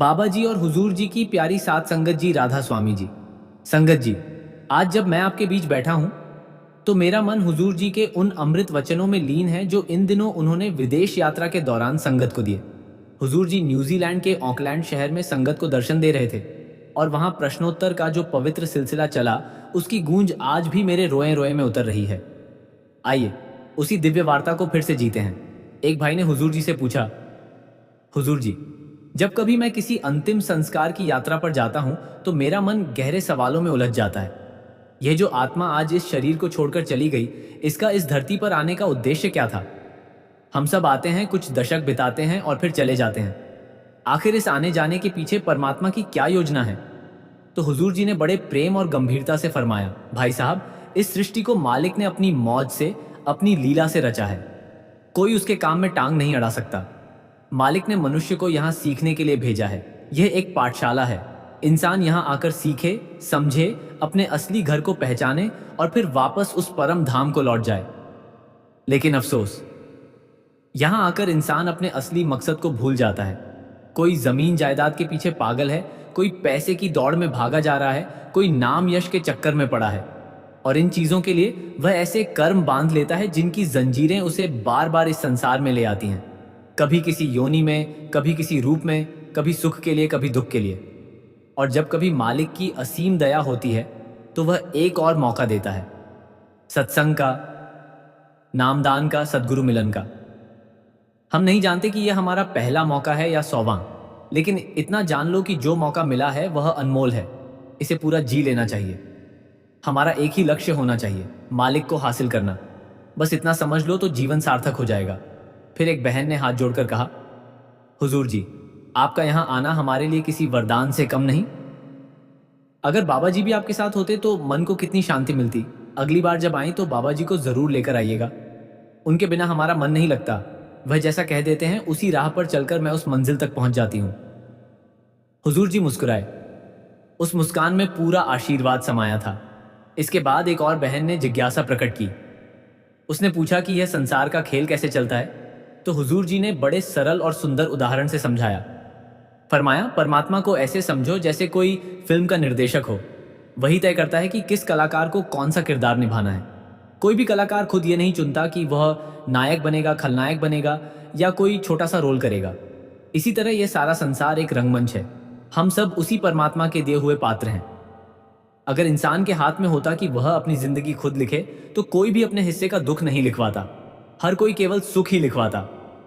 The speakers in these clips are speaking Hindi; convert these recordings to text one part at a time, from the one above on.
बाबा जी और हुजूर जी की प्यारी सात संगत जी राधा स्वामी जी। संगत जी, आज जब मैं आपके बीच बैठा हूं तो मेरा मन हुजूर जी के उन अमृत वचनों में लीन है जो इन दिनों उन्होंने विदेश यात्रा के दौरान संगत को दिए। हुजूर जी न्यूजीलैंड के ऑकलैंड शहर में संगत को दर्शन दे रहे थे और वहां प्रश्नोत्तर का जो पवित्र सिलसिला चला उसकी गूंज आज भी मेरे रोए रोए में उतर रही है। आइए उसी दिव्य वार्ता को फिर से जीते हैं। एक भाई ने हुजूर जी से पूछा, हुजूर जी, जब कभी मैं किसी अंतिम संस्कार की यात्रा पर जाता हूं तो मेरा मन गहरे सवालों में उलझ जाता है। यह जो आत्मा आज इस शरीर को छोड़कर चली गई, इसका इस धरती पर आने का उद्देश्य क्या था? हम सब आते हैं, कुछ दशक बिताते हैं और फिर चले जाते हैं। आखिर इस आने जाने के पीछे परमात्मा की क्या योजना है? तो हुजूर जी ने बड़े प्रेम और गंभीरता से फरमाया, भाई साहब, इस सृष्टि को मालिक ने अपनी मौज से, अपनी लीला से रचा है। कोई उसके काम में टांग नहीं अड़ा सकता। मालिक ने मनुष्य को यहाँ सीखने के लिए भेजा है। यह एक पाठशाला है। इंसान यहाँ आकर सीखे, समझे, अपने असली घर को पहचाने और फिर वापस उस परम धाम को लौट जाए। लेकिन अफसोस, यहाँ आकर इंसान अपने असली मकसद को भूल जाता है। कोई जमीन जायदाद के पीछे पागल है, कोई पैसे की दौड़ में भागा जा रहा है, कोई नाम यश के चक्कर में पड़ा है और इन चीजों के लिए वह ऐसे कर्म बांध लेता है जिनकी जंजीरें उसे बार बार इस संसार में ले आती हैं। कभी किसी योनि में, कभी किसी रूप में, कभी सुख के लिए, कभी दुख के लिए। और जब कभी मालिक की असीम दया होती है तो वह एक और मौका देता है, सत्संग का, नामदान का, सद्गुरु मिलन का। हम नहीं जानते कि यह हमारा पहला मौका है या 100वां, लेकिन इतना जान लो कि जो मौका मिला है वह अनमोल है। इसे पूरा जी लेना चाहिए। हमारा एक ही लक्ष्य होना चाहिए, मालिक को हासिल करना। बस इतना समझ लो तो जीवन सार्थक हो जाएगा। फिर एक बहन ने हाथ जोड़कर कहा, हुजूर जी, आपका यहाँ आना हमारे लिए किसी वरदान से कम नहीं। अगर बाबा जी भी आपके साथ होते तो मन को कितनी शांति मिलती। अगली बार जब आए तो बाबा जी को जरूर लेकर आइएगा। उनके बिना हमारा मन नहीं लगता। वह जैसा कह देते हैं उसी राह पर चलकर मैं उस मंजिल तक पहुंच जाती हूँ। हुजूर जी मुस्कुराए। उस मुस्कान में पूरा आशीर्वाद समाया था। इसके बाद एक और बहन ने जिज्ञासा प्रकट की। उसने पूछा कि यह संसार का खेल कैसे चलता है। तो हुजूर जी ने बड़े सरल और सुंदर उदाहरण से समझाया। फरमाया, परमात्मा को ऐसे समझो जैसे कोई फिल्म का निर्देशक हो। वही तय करता है कि किस कलाकार को कौन सा किरदार निभाना है। कोई भी कलाकार खुद ये नहीं चुनता कि वह नायक बनेगा, खलनायक बनेगा या कोई छोटा सा रोल करेगा। इसी तरह यह सारा संसार एक रंगमंच है। हम सब उसी परमात्मा के दिए हुए पात्र हैं। अगर इंसान के हाथ में होता कि वह अपनी जिंदगी खुद लिखे तो कोई भी अपने हिस्से का दुख नहीं लिखवाता। हर कोई केवल सुख ही लिखवाता।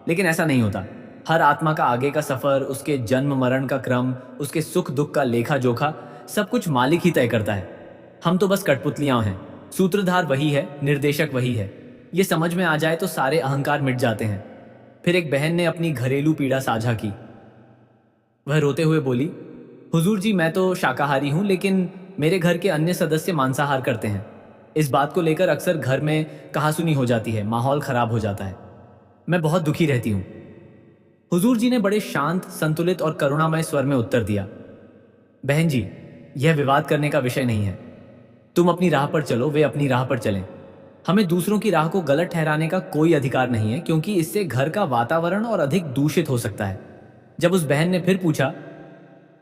लेकिन ऐसा नहीं होता। हर आत्मा का आगे का सफर, उसके जन्म मरण का क्रम, उसके सुख दुख का लेखा जोखा, सब कुछ मालिक ही तय करता है। हम तो बस कठपुतलियां हैं। सूत्रधार वही है, निर्देशक वही है। ये समझ में आ जाए तो सारे अहंकार मिट जाते हैं। फिर एक बहन ने अपनी घरेलू पीड़ा साझा की। वह रोते हुए बोली, हुजूर जी, मैं तो शाकाहारी हूं, लेकिन मेरे घर के अन्य सदस्य मांसाहार करते हैं। इस बात को लेकर अक्सर घर में कहासुनी हो जाती है, माहौल खराब हो जाता है। मैं बहुत दुखी रहती हूँ। हुजूर जी ने बड़े शांत, संतुलित और करुणामय स्वर में उत्तर दिया, बहन जी, यह विवाद करने का विषय नहीं है। तुम अपनी राह पर चलो, वे अपनी राह पर चलें। हमें दूसरों की राह को गलत ठहराने का कोई अधिकार नहीं है, क्योंकि इससे घर का वातावरण और अधिक दूषित हो सकता है। जब उस बहन ने फिर पूछा,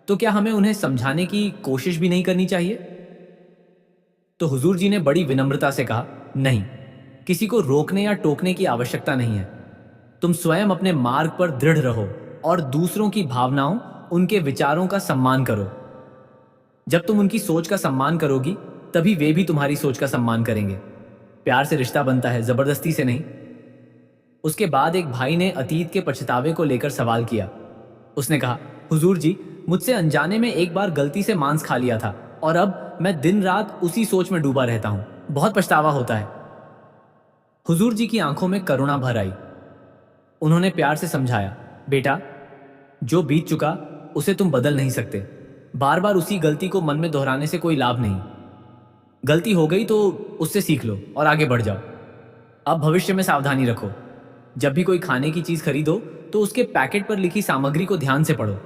तो क्या हमें उन्हें समझाने की कोशिश भी नहीं करनी चाहिए? तो हुजूर जी ने बड़ी विनम्रता से कहा, नहीं, किसी को रोकने या टोकने की आवश्यकता नहीं है। तुम स्वयं अपने मार्ग पर दृढ़ रहो और दूसरों की भावनाओं, उनके विचारों का सम्मान करो। जब तुम उनकी सोच का सम्मान करोगी तभी वे भी तुम्हारी सोच का सम्मान करेंगे। प्यार से रिश्ता बनता है, जबरदस्ती से नहीं। उसके बाद एक भाई ने अतीत के पछतावे को लेकर सवाल किया। उसने कहा, हुजूर जी, मुझसे अनजाने में एक बार गलती से मांस खा लिया था और अब मैं दिन रात उसी सोच में डूबा रहता हूं। बहुत पछतावा होता है। हुजूर जी की आंखों में करुणा भर आई। उन्होंने प्यार से समझाया, बेटा, जो बीत चुका उसे तुम बदल नहीं सकते। बार बार उसी गलती को मन में दोहराने से कोई लाभ नहीं। गलती हो गई तो उससे सीख लो और आगे बढ़ जाओ। अब भविष्य में सावधानी रखो। जब भी कोई खाने की चीज खरीदो तो उसके पैकेट पर लिखी सामग्री को ध्यान से पढ़ो।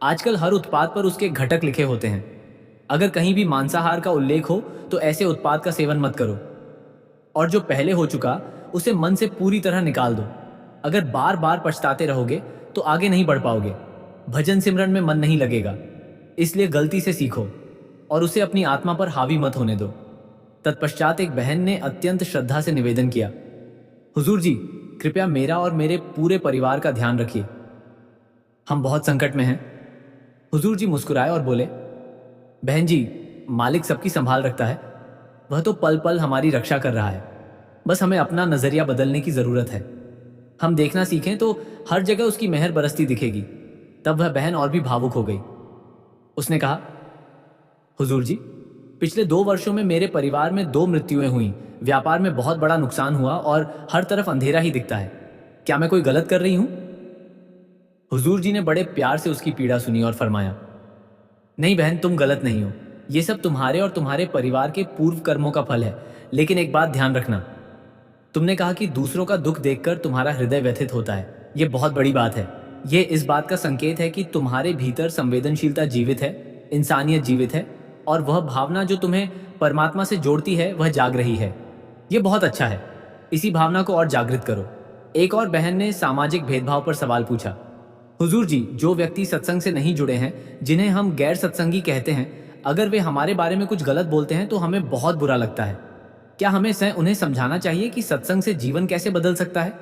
आजकल हर उत्पाद पर उसके घटक लिखे होते हैं। अगर कहीं भी मांसाहार का उल्लेख हो तो ऐसे उत्पाद का सेवन मत करो। और जो पहले हो चुका उसे मन से पूरी तरह निकाल दो। अगर बार बार पछताते रहोगे तो आगे नहीं बढ़ पाओगे। भजन सिमरन में मन नहीं लगेगा, इसलिए गलती से सीखो और उसे अपनी आत्मा पर हावी मत होने दो। तत्पश्चात एक बहन ने अत्यंत श्रद्धा से निवेदन किया, हुजूर जी, कृपया मेरा और मेरे पूरे परिवार का ध्यान रखिए, हम बहुत संकट में हैं। हुजूर जी मुस्कुराए और बोले, बहन जी, मालिक सबकी संभाल रखता है, वह तो पल पल हमारी रक्षा कर रहा है, बस हमें अपना नजरिया बदलने की जरूरत है। हम देखना सीखें तो हर जगह उसकी मेहर बरसती दिखेगी। तब वह बहन और भी भावुक हो गई। उसने कहा, हुजूर जी, पिछले 2 वर्षों में मेरे परिवार में 2 मृत्युएं हुई, व्यापार में बहुत बड़ा नुकसान हुआ और हर तरफ अंधेरा ही दिखता है। क्या मैं कोई गलत कर रही हूं? हुजूर जी ने बड़े प्यार से उसकी पीड़ा सुनी और फरमाया, नहीं बहन, तुम गलत नहीं हो, ये सब तुम्हारे और तुम्हारे परिवार के पूर्व कर्मों का फल है। लेकिन एक बात ध्यान रखना, तुमने कहा कि दूसरों का दुख देखकर तुम्हारा हृदय व्यथित होता है, ये बहुत बड़ी बात है। ये इस बात का संकेत है कि तुम्हारे भीतर संवेदनशीलता जीवित है, इंसानियत जीवित है, और वह भावना जो तुम्हें परमात्मा से जोड़ती है वह जाग रही है। ये बहुत अच्छा है, इसी भावना को और जागृत करो। एक और बहन ने सामाजिक भेदभाव पर सवाल पूछा, हुजूर जी, जो व्यक्ति सत्संग से नहीं जुड़े हैं, जिन्हें हम गैर सत्संगी कहते हैं, अगर वे हमारे बारे में कुछ गलत बोलते हैं तो हमें बहुत बुरा लगता है। क्या हमें उन्हें समझाना चाहिए कि सत्संग से जीवन कैसे बदल सकता है?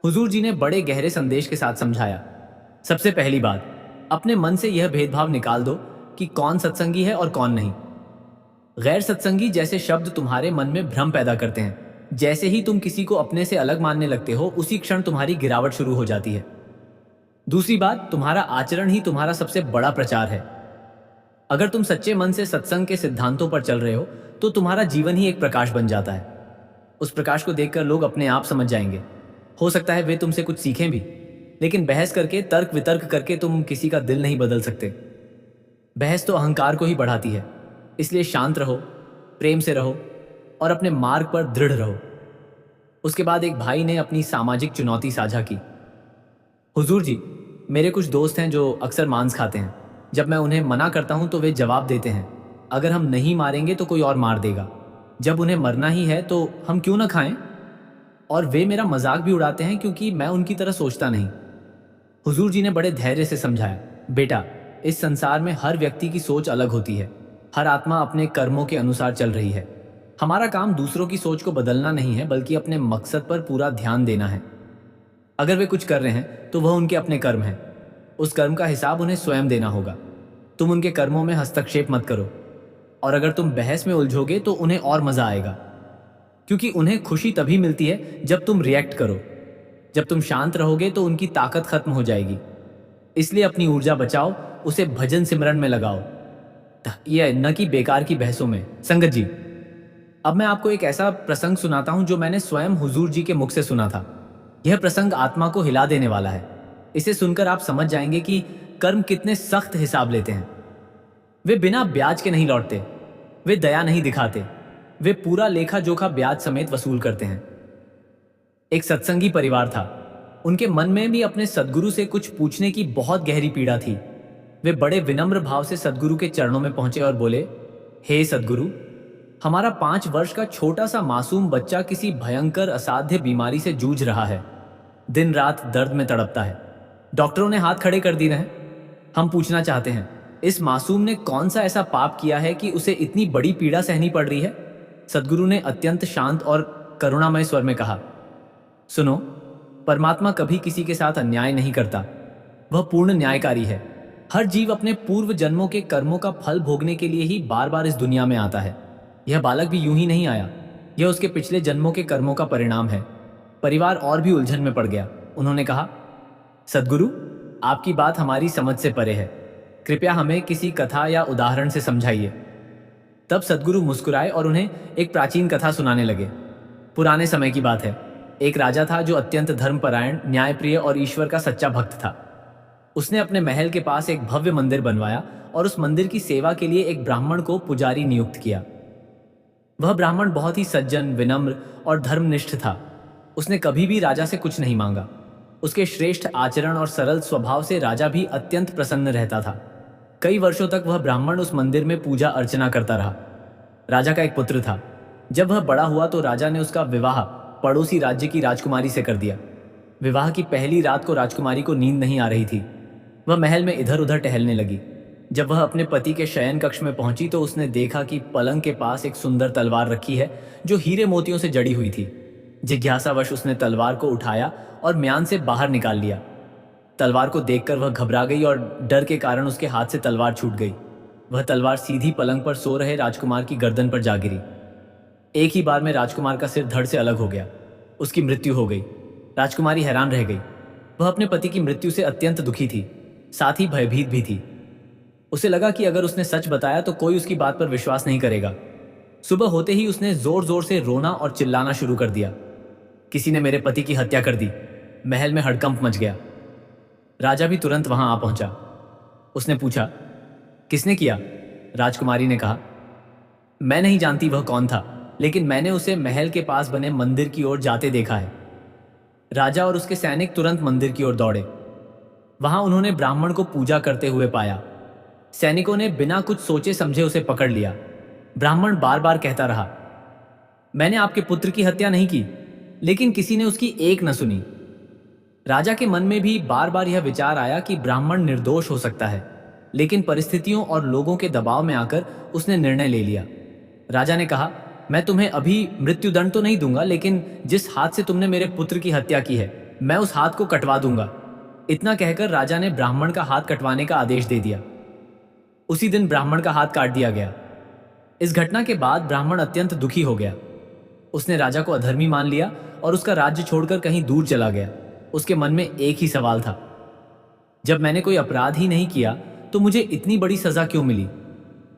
हुजूर जी ने बड़े गहरे संदेश के साथ समझाया, सबसे पहली बात, अपने मन से यह भेदभाव निकाल दो कि कौन सत्संगी है और कौन नहीं। गैर सत्संगी जैसे शब्द तुम्हारे मन में भ्रम पैदा करते हैं। जैसे ही तुम किसी को अपने से अलग मानने लगते हो, उसी क्षण तुम्हारी गिरावट शुरू हो जाती है। दूसरी बात, तुम्हारा आचरण ही तुम्हारा सबसे बड़ा प्रचार है। अगर तुम सच्चे मन से सत्संग के सिद्धांतों पर चल रहे हो तो तुम्हारा जीवन ही एक प्रकाश बन जाता है। उस प्रकाश को देखकर लोग अपने आप समझ जाएंगे। हो सकता है वे तुमसे कुछ सीखें भी, लेकिन बहस करके, तर्क वितर्क करके तुम किसी का दिल नहीं बदल सकते। बहस तो अहंकार को ही बढ़ाती है। इसलिए शांत रहो, प्रेम से रहो और अपने मार्ग पर दृढ़ रहो। उसके बाद एक भाई ने अपनी सामाजिक चुनौती साझा की, हुजूर जी, मेरे कुछ दोस्त हैं जो अक्सर मांस खाते हैं। जब मैं उन्हें मना करता हूं तो वे जवाब देते हैं, अगर हम नहीं मारेंगे तो कोई और मार देगा। जब उन्हें मरना ही है तो हम क्यों ना खाएं? और वे मेरा मजाक भी उड़ाते हैं क्योंकि मैं उनकी तरह सोचता नहीं। हुजूर जी ने बड़े धैर्य से समझाया, बेटा, इस संसार में हर व्यक्ति की सोच अलग होती है। हर आत्मा अपने कर्मों के अनुसार चल रही है। हमारा काम दूसरों की सोच को बदलना नहीं है, बल्कि अपने मकसद पर पूरा ध्यान देना है। अगर वे कुछ कर रहे हैं तो वह उनके अपने कर्म हैं। उस कर्म का हिसाब उन्हें स्वयं देना होगा। तुम उनके कर्मों में हस्तक्षेप मत करो, और अगर तुम बहस में उलझोगे तो उन्हें और मजा आएगा, क्योंकि उन्हें खुशी तभी मिलती है जब तुम रिएक्ट करो। जब तुम शांत रहोगे तो उनकी ताकत खत्म हो जाएगी। इसलिए अपनी ऊर्जा बचाओ, उसे भजन सिमरन में लगाओ, यह न कि बेकार की बहसों में। संगत जी, अब मैं आपको एक ऐसा प्रसंग सुनाता हूं जो मैंने स्वयं हुजूर जी के मुख से सुना था। यह प्रसंग आत्मा को हिला देने वाला है। इसे सुनकर आप समझ जाएंगे कि कर्म कितने सख्त हिसाब लेते हैं। वे बिना ब्याज के नहीं लौटते, वे दया नहीं दिखाते, वे पूरा लेखा जोखा ब्याज समेत वसूल करते हैं। एक सत्संगी परिवार था। उनके मन में भी अपने सद्गुरु से कुछ पूछने की बहुत गहरी पीड़ा थी। वे बड़े विनम्र भाव से सद्गुरु के चरणों में पहुंचे और बोले, हे सद्गुरु, हमारा 5 वर्ष का छोटा सा मासूम बच्चा किसी भयंकर असाध्य बीमारी से जूझ रहा है। दिन रात दर्द में तड़पता है। डॉक्टरों ने हाथ खड़े कर दिए हैं। हम पूछना चाहते हैं, इस मासूम ने कौन सा ऐसा पाप किया है कि उसे इतनी बड़ी पीड़ा सहनी पड़ रही है? सद्गुरु ने अत्यंत शांत और करुणामय स्वर में कहा, सुनो, परमात्मा कभी किसी के साथ अन्याय नहीं करता। वह पूर्ण न्यायकारी है। हर जीव अपने पूर्व जन्मों के कर्मों का फल भोगने के लिए ही बार बार इस दुनिया में आता है। यह बालक भी यूं ही नहीं आया, यह उसके पिछले जन्मों के कर्मों का परिणाम है। परिवार और भी उलझन में पड़ गया। उन्होंने कहा, सद्गुरु, आपकी बात हमारी समझ से परे है, कृपया हमें किसी कथा या उदाहरण से समझाइए। तब सद्गुरु मुस्कुराए और उन्हें एक प्राचीन कथा सुनाने लगे। पुराने समय की बात है। एक राजा था जो अत्यंत धर्मपरायण, न्यायप्रिय और ईश्वर का सच्चा भक्त था। उसने अपने महल के पास एक भव्य मंदिर बनवाया और उस मंदिर की सेवा के लिए एक ब्राह्मण को पुजारी नियुक्त किया। वह ब्राह्मण बहुत ही सज्जन, विनम्र और धर्मनिष्ठ था। उसने कभी भी राजा से कुछ नहीं मांगा। उसके श्रेष्ठ आचरण और सरल स्वभाव से राजा भी अत्यंत प्रसन्न रहता था। कई वर्षों तक वह ब्राह्मण उस मंदिर में पूजा अर्चना करता रहा। राजा का एक पुत्र था। जब वह बड़ा हुआ तो राजा ने उसका विवाह पड़ोसी राज्य की राजकुमारी से कर दिया। विवाह की पहली रात को राजकुमारी को नींद नहीं आ रही थी। वह महल में इधर उधर टहलने लगी। जब वह अपने पति के शयन कक्ष में पहुंची तो उसने देखा कि पलंग के पास एक सुंदर तलवार रखी है जो हीरे मोतियों से जड़ी हुई थी। जिज्ञासावश उसने तलवार को उठाया और म्यान से बाहर निकाल लिया। तलवार को देखकर वह घबरा गई और डर के कारण उसके हाथ से तलवार छूट गई। वह तलवार सीधी पलंग पर सो रहे राजकुमार की गर्दन पर जा गिरी। एक ही बार में राजकुमार का सिर धड़ से अलग हो गया। उसकी मृत्यु हो गई। राजकुमारी हैरान रह गई। वह अपने पति की मृत्यु से अत्यंत दुखी थी, साथ ही भयभीत भी थी। उसे लगा कि अगर उसने सच बताया तो कोई उसकी बात पर विश्वास नहीं करेगा। सुबह होते ही उसने जोर जोर से रोना और चिल्लाना शुरू कर दिया। किसी ने मेरे पति की हत्या कर दी। महल में हड़कंप मच गया। राजा भी तुरंत वहां आ पहुंचा। उसने पूछा, किसने किया? राजकुमारी ने कहा, मैं नहीं जानती वह कौन था, लेकिन मैंने उसे महल के पास बने मंदिर की ओर जाते देखा है। राजा और उसके सैनिक तुरंत मंदिर की ओर दौड़े। वहां उन्होंने ब्राह्मण को पूजा करते हुए पाया। सैनिकों ने बिना कुछ सोचे समझे उसे पकड़ लिया। ब्राह्मण बार बार कहता रहा, मैंने आपके पुत्र की हत्या नहीं की, लेकिन किसी ने उसकी एक न सुनी। राजा के मन में भी बार बार यह विचार आया कि ब्राह्मण निर्दोष हो सकता है, लेकिन परिस्थितियों और लोगों के दबाव में आकर उसने निर्णय ले लिया। राजा ने कहा, मैं तुम्हें अभी मृत्युदंड तो नहीं दूंगा, लेकिन जिस हाथ से तुमने मेरे पुत्र की हत्या की है, मैं उस हाथ को कटवा दूंगा। इतना कहकर राजा ने ब्राह्मण का हाथ कटवाने का आदेश दे दिया। उसी दिन ब्राह्मण का हाथ काट दिया गया। इस घटना के बाद ब्राह्मण अत्यंत दुखी हो गया। उसने राजा को अधर्मी मान लिया और उसका राज्य छोड़कर कहीं दूर चला गया। उसके मन में एक ही सवाल था, जब मैंने कोई अपराध ही नहीं किया तो मुझे इतनी बड़ी सजा क्यों मिली?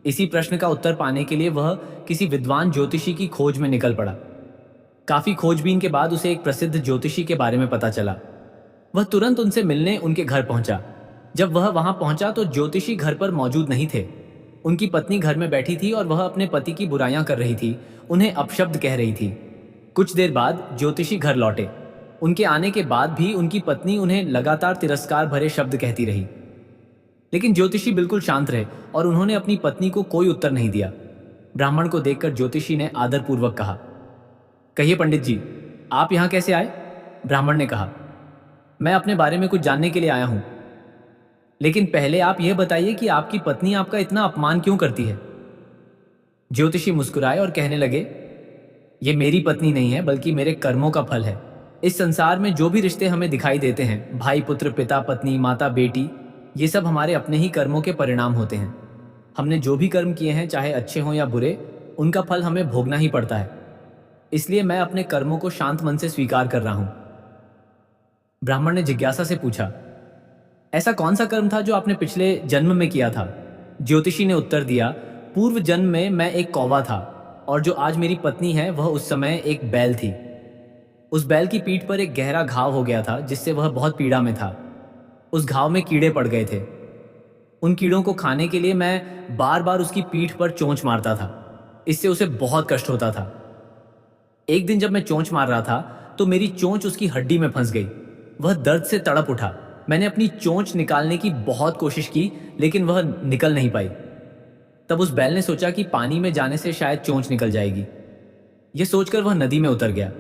इसी प्रश्न का उत्तर पाने के लिए वह किसी विद्वान ज्योतिषी की खोज में निकल पड़ा। काफी खोजबीन के बाद उसे एक प्रसिद्ध ज्योतिषी के बारे में पता चला। वह तुरंत उनसे मिलने उनके घर पहुंचा। जब वह वहां पहुंचा तो ज्योतिषी घर पर मौजूद नहीं थे। उनकी पत्नी घर में बैठी थी और वह अपने पति की बुराइयां कर रही थी, उन्हें अपशब्द कह रही थी। कुछ देर बाद ज्योतिषी घर लौटे। उनके आने के बाद भी उनकी पत्नी उन्हें लगातार तिरस्कार भरे शब्द कहती रही, लेकिन ज्योतिषी बिल्कुल शांत रहे और उन्होंने अपनी पत्नी को कोई उत्तर नहीं दिया। ब्राह्मण को देखकर ज्योतिषी ने आदरपूर्वक कहा, कहिए पंडित जी, आप यहां कैसे आए? ब्राह्मण ने कहा, मैं अपने बारे में कुछ जानने के लिए आया हूं, लेकिन पहले आप यह बताइए कि आपकी पत्नी आपका इतना अपमान क्यों करती है? ज्योतिषी मुस्कुराए और कहने लगे, यह मेरी पत्नी नहीं है, बल्कि मेरे कर्मों का फल है। इस संसार में जो भी रिश्ते हमें दिखाई देते हैं, भाई पुत्र, पिता पत्नी, माता बेटी, ये सब हमारे अपने ही कर्मों के परिणाम होते हैं। हमने जो भी कर्म किए हैं, चाहे अच्छे हों या बुरे, उनका फल हमें भोगना ही पड़ता है। इसलिए मैं अपने कर्मों को शांत मन से स्वीकार कर रहा हूं। ब्राह्मण ने जिज्ञासा से पूछा, ऐसा कौन सा कर्म था जो आपने पिछले जन्म में किया था? ज्योतिषी ने उत्तर दिया, पूर्व जन्म में मैं एक कौवा था और जो आज मेरी पत्नी है वह उस समय एक बैल थी। उस बैल की पीठ पर एक गहरा घाव हो गया था, जिससे वह बहुत पीड़ा में था। उस घाव में कीड़े पड़ गए थे। उन कीड़ों को खाने के लिए मैं बार बार उसकी पीठ पर चोंच मारता था। इससे उसे बहुत कष्ट होता था। एक दिन जब मैं चोंच मार रहा था तो मेरी चोंच उसकी हड्डी में फंस गई। वह दर्द से तड़प उठा। मैंने अपनी चोंच निकालने की बहुत कोशिश की, लेकिन वह निकल नहीं पाई। तब उस बैल ने सोचा कि पानी में जाने से शायद चोंच निकल जाएगी। यह सोचकर वह नदी में उतर गया,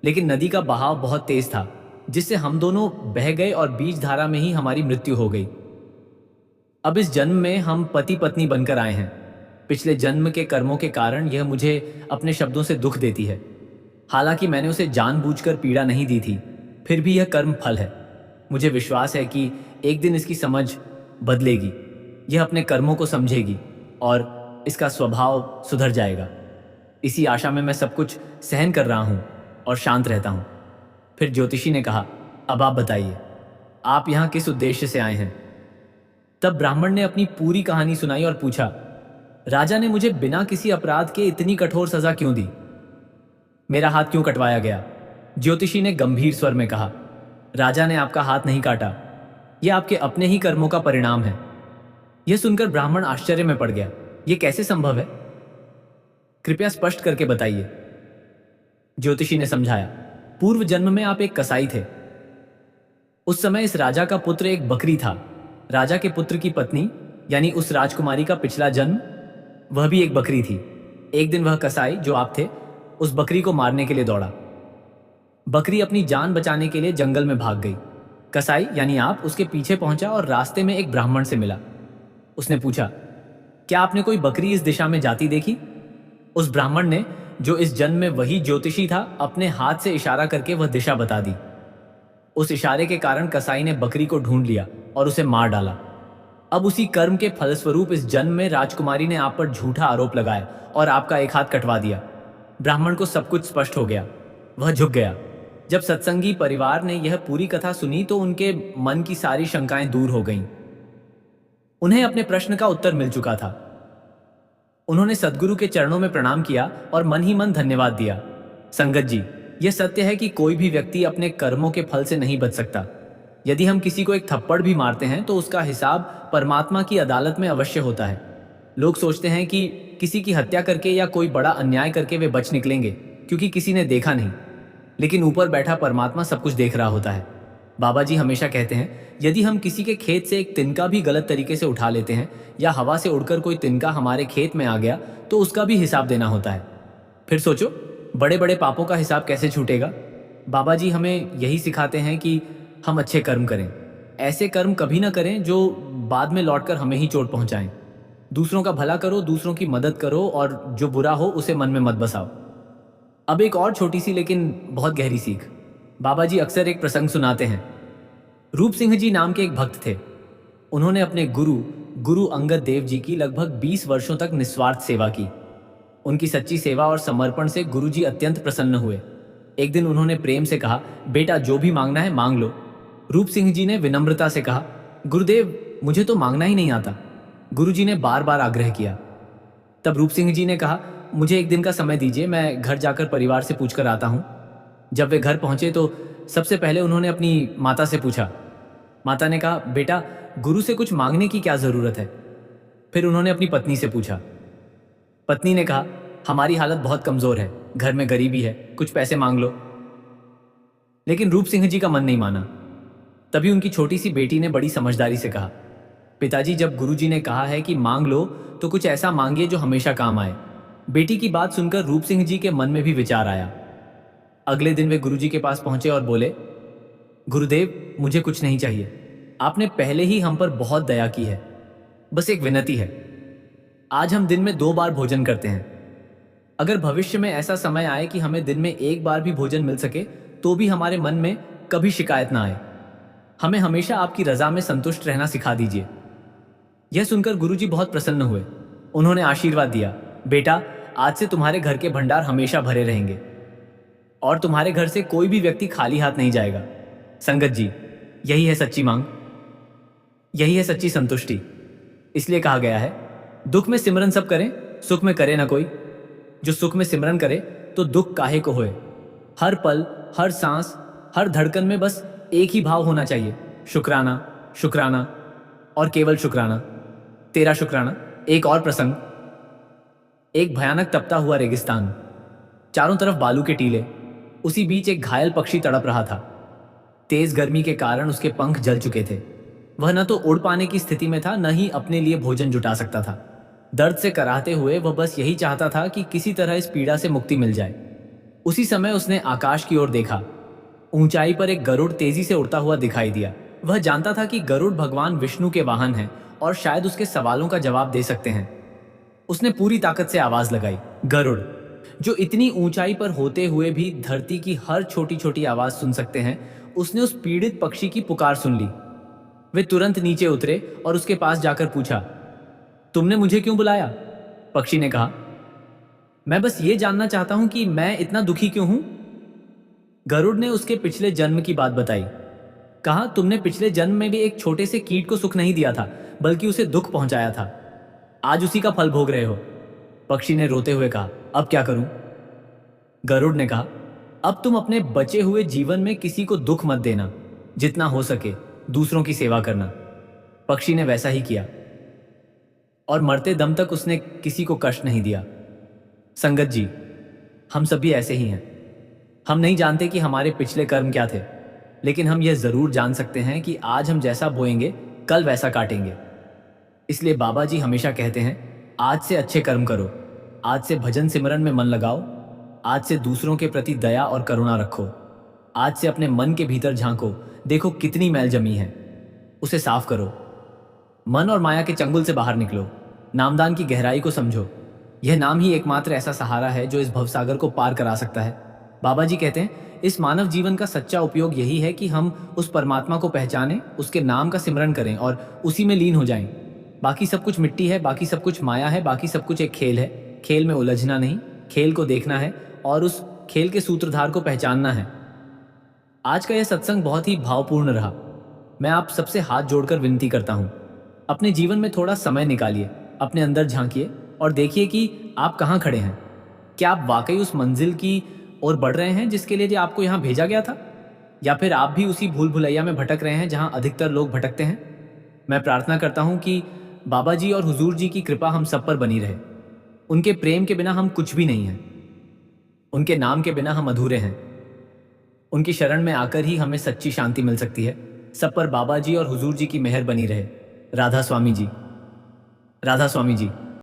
लेकिन नदी का बहाव बहुत तेज था, जिससे हम दोनों बह गए और बीच धारा में ही हमारी मृत्यु हो गई। अब इस जन्म में हम पति पत्नी बनकर आए हैं। पिछले जन्म के कर्मों के कारण यह मुझे अपने शब्दों से दुख देती है। हालांकि मैंने उसे जानबूझकर पीड़ा नहीं दी थी, फिर भी यह कर्म फल है। मुझे विश्वास है कि एक दिन इसकी समझ बदलेगी, यह अपने कर्मों को समझेगी और इसका स्वभाव सुधर जाएगा। इसी आशा में मैं सब कुछ सहन कर रहा हूं और शांत रहता हूं। फिर ज्योतिषी ने कहा, अब आप बताइए, आप यहां किस उद्देश्य से आए हैं? तब ब्राह्मण ने अपनी पूरी कहानी सुनाई और पूछा, राजा ने मुझे बिना किसी अपराध के इतनी कठोर सजा क्यों दी? मेरा हाथ क्यों कटवाया गया? ज्योतिषी ने गंभीर स्वर में कहा, राजा ने आपका हाथ नहीं काटा, यह आपके अपने ही कर्मों का परिणाम है। यह सुनकर ब्राह्मण आश्चर्य में पड़ गया। यह कैसे संभव है? कृपया स्पष्ट करके बताइए। ज्योतिषी ने समझाया, पूर्व जन्म में आप एक कसाई थे। उस समय इस राजा का पुत्र एक बकरी था। राजा के पुत्र की पत्नी यानी उस राजकुमारी का पिछला जन्म, वह भी एक बकरी थी। एक दिन वह कसाई जो आप थे, उस बकरी को मारने के लिए दौड़ा। बकरी अपनी जान बचाने के लिए जंगल में भाग गई। कसाई यानी आप उसके पीछे पहुंचा और रास्ते में एक ब्राह्मण से मिला। उसने पूछा, क्या आपने कोई बकरी इस दिशा में जाती देखी? उस ब्राह्मण ने, जो इस जन्म में वही ज्योतिषी था, अपने हाथ से इशारा करके वह दिशा बता दी। उस इशारे के कारण कसाई ने बकरी को ढूंढ लिया और उसे मार डाला। अब उसी कर्म के फलस्वरूप इस जन्म में राजकुमारी ने आप पर झूठा आरोप लगाया और आपका एक हाथ कटवा दिया। ब्राह्मण को सब कुछ स्पष्ट हो गया। वह झुक गया। जब सत्संगी परिवार ने यह पूरी कथा सुनी तो उनके मन की सारी शंकाएं दूर हो गईं। उन्हें अपने प्रश्न का उत्तर मिल चुका था। उन्होंने सद्गुरु के चरणों में प्रणाम किया और मन ही मन धन्यवाद दिया। संगत जी, यह सत्य है कि कोई भी व्यक्ति अपने कर्मों के फल से नहीं बच सकता। यदि हम किसी को एक थप्पड़ भी मारते हैं तो उसका हिसाब परमात्मा की अदालत में अवश्य होता है। लोग सोचते हैं कि किसी की हत्या करके या कोई बड़ा अन्याय करके वे बच निकलेंगे क्योंकि किसी ने देखा नहीं, लेकिन ऊपर बैठा परमात्मा सब कुछ देख रहा होता है। बाबा जी हमेशा कहते हैं, यदि हम किसी के खेत से एक तिनका भी गलत तरीके से उठा लेते हैं या हवा से उड़कर कोई तिनका हमारे खेत में आ गया तो उसका भी हिसाब देना होता है। फिर सोचो, बड़े बड़े पापों का हिसाब कैसे छूटेगा? बाबा जी हमें यही सिखाते हैं कि हम अच्छे कर्म करें, ऐसे कर्म कभी ना करें जो बाद में लौटकर हमें ही चोट पहुंचाएं। दूसरों का भला करो, दूसरों की मदद करो और जो बुरा हो उसे मन में मत बसाओ। अब एक और छोटी सी लेकिन बहुत गहरी सीख। बाबा जी अक्सर एक प्रसंग सुनाते हैं। रूप सिंह जी नाम के एक भक्त थे। उन्होंने अपने गुरु अंगद देव जी की लगभग 20 वर्षों तक निस्वार्थ सेवा की। उनकी सच्ची सेवा और समर्पण से गुरु जी अत्यंत प्रसन्न हुए। एक दिन उन्होंने प्रेम से कहा, बेटा जो भी मांगना है मांग लो। रूप सिंह जी ने विनम्रता से कहा, गुरुदेव मुझे तो मांगना ही नहीं आता। गुरु जी ने बार बार आग्रह किया। तब रूप सिंह जी ने कहा, मुझे एक दिन का समय दीजिए, मैं घर जाकर परिवार से पूछकर आता हूँ। जब वे घर पहुंचे तो सबसे पहले उन्होंने अपनी माता से पूछा। माता ने कहा, बेटा गुरु से कुछ मांगने की क्या जरूरत है? फिर उन्होंने अपनी पत्नी से पूछा। पत्नी ने कहा, हमारी हालत बहुत कमजोर है, घर में गरीबी है, कुछ पैसे मांग लो। लेकिन रूप सिंह जी का मन नहीं माना। तभी उनकी छोटी सी बेटी ने बड़ी समझदारी से कहा, पिताजी जब गुरुजी ने कहा है कि मांग लो तो कुछ ऐसा मांगिए जो हमेशा काम आए। बेटी की बात सुनकर रूप सिंह जी के मन में भी विचार आया। अगले दिन वे गुरुजी के पास पहुंचे और बोले, गुरुदेव मुझे कुछ नहीं चाहिए, आपने पहले ही हम पर बहुत दया की है। बस एक विनती है, आज हम दिन में 2 बार भोजन करते हैं। अगर भविष्य में ऐसा समय आए कि हमें दिन में 1 बार भी भोजन मिल सके तो भी हमारे मन में कभी शिकायत ना आए। हमें हमेशा आपकी रजा में संतुष्ट रहना सिखा दीजिए। यह सुनकर गुरुजी बहुत प्रसन्न हुए। उन्होंने आशीर्वाद दिया, बेटा आज से तुम्हारे घर के भंडार हमेशा भरे रहेंगे और तुम्हारे घर से कोई भी व्यक्ति खाली हाथ नहीं जाएगा। संगत जी, यही है सच्ची मांग, यही है सच्ची संतुष्टि। इसलिए कहा गया है, दुख में सिमरन सब करें, सुख में करे ना कोई। जो सुख में सिमरन करे तो दुख काहे को होए। हर पल, हर सांस, हर धड़कन में बस एक ही भाव होना चाहिए, शुक्राना, शुक्राना और केवल शुक्राना, तेरा शुक्राना। एक और प्रसंग। एक भयानक तपता हुआ रेगिस्तान, चारों तरफ बालू के टीले। उसी बीच एक घायल पक्षी तड़प रहा था। तेज गर्मी के कारण उसके पंख जल चुके थे। वह न तो उड़ पाने की स्थिति में था, न ही अपने लिए भोजन जुटा सकता था। दर्द से कराहते हुए वह बस यही चाहता था कि किसी तरह इस पीड़ा से मुक्ति मिल जाए। उसी समय उसने आकाश की ओर देखा। ऊंचाई पर एक गरुड़ तेजी से उड़ता हुआ दिखाई दिया। वह जानता था कि गरुड़ भगवान विष्णु के वाहन हैं और शायद उसके सवालों का जवाब दे सकते हैं। उसने पूरी ताकत से आवाज लगाई, गरुड़, जो इतनी ऊंचाई पर होते हुए भी धरती की हर छोटी छोटी आवाज सुन सकते हैं। उसने उस पीड़ित पक्षी की पुकार सुन ली। वे तुरंत नीचे उतरे और उसके पास जाकर पूछा, तुमने मुझे क्यों बुलाया? पक्षी ने कहा, मैं बस ये जानना चाहता हूं कि मैं इतना दुखी क्यों हूं। गरुड़ ने उसके पिछले जन्म की बात बताई। कहा, तुमने पिछले जन्म में भी एक छोटे से कीट को सुख नहीं दिया था, बल्कि उसे दुख पहुंचाया था। आज उसी का फल भोग रहे हो। पक्षी ने रोते हुए कहा, अब क्या करूं? गरुड़ ने कहा, अब तुम अपने बचे हुए जीवन में किसी को दुख मत देना, जितना हो सके दूसरों की सेवा करना। पक्षी ने वैसा ही किया और मरते दम तक उसने किसी को कष्ट नहीं दिया। संगत जी, हम सभी ऐसे ही हैं। हम नहीं जानते कि हमारे पिछले कर्म क्या थे, लेकिन हम यह जरूर जान सकते हैं कि आज हम जैसा बोएंगे कल वैसा काटेंगे। इसलिए बाबा जी हमेशा कहते हैं, आज से अच्छे कर्म करो, आज से भजन सिमरन में मन लगाओ, आज से दूसरों के प्रति दया और करुणा रखो, आज से अपने मन के भीतर झांको, देखो कितनी मैल जमी है, उसे साफ करो। मन और माया के चंगुल से बाहर निकलो, नामदान की गहराई को समझो। यह नाम ही एकमात्र ऐसा सहारा है जो इस भवसागर को पार करा सकता है। बाबा जी कहते हैं इस मानव जीवन का सच्चा उपयोग यही है कि हम उस परमात्मा को पहचानें, उसके नाम का सिमरन करें और उसी में लीन हो जाएं। बाकी सब कुछ मिट्टी है, बाकी सब कुछ माया है, बाकी सब कुछ एक खेल है। खेल में उलझना नहीं, खेल को देखना है और उस खेल के सूत्रधार को पहचानना है। आज का यह सत्संग बहुत ही भावपूर्ण रहा। मैं आप सबसे हाथ जोड़कर विनती करता हूँ, अपने जीवन में थोड़ा समय निकालिए, अपने अंदर झांकिए और देखिए कि आप कहाँ खड़े हैं। क्या आप वाकई उस मंजिल की ओर बढ़ रहे हैं जिसके लिए आपको यहाँ भेजा गया था, या फिर आप भी उसी भूल भुलैया में भटक रहे हैं जहाँ अधिकतर लोग भटकते हैं। मैं प्रार्थना करता हूँ कि बाबा जी और हुजूर जी की कृपा हम सब पर बनी रहे। उनके प्रेम के बिना हम कुछ भी नहीं हैं, उनके नाम के बिना हम अधूरे हैं। उनकी शरण में आकर ही हमें सच्ची शांति मिल सकती है। सब पर बाबा जी और हुजूर जी की मेहर बनी रहे। राधा स्वामी जी, राधा स्वामी जी।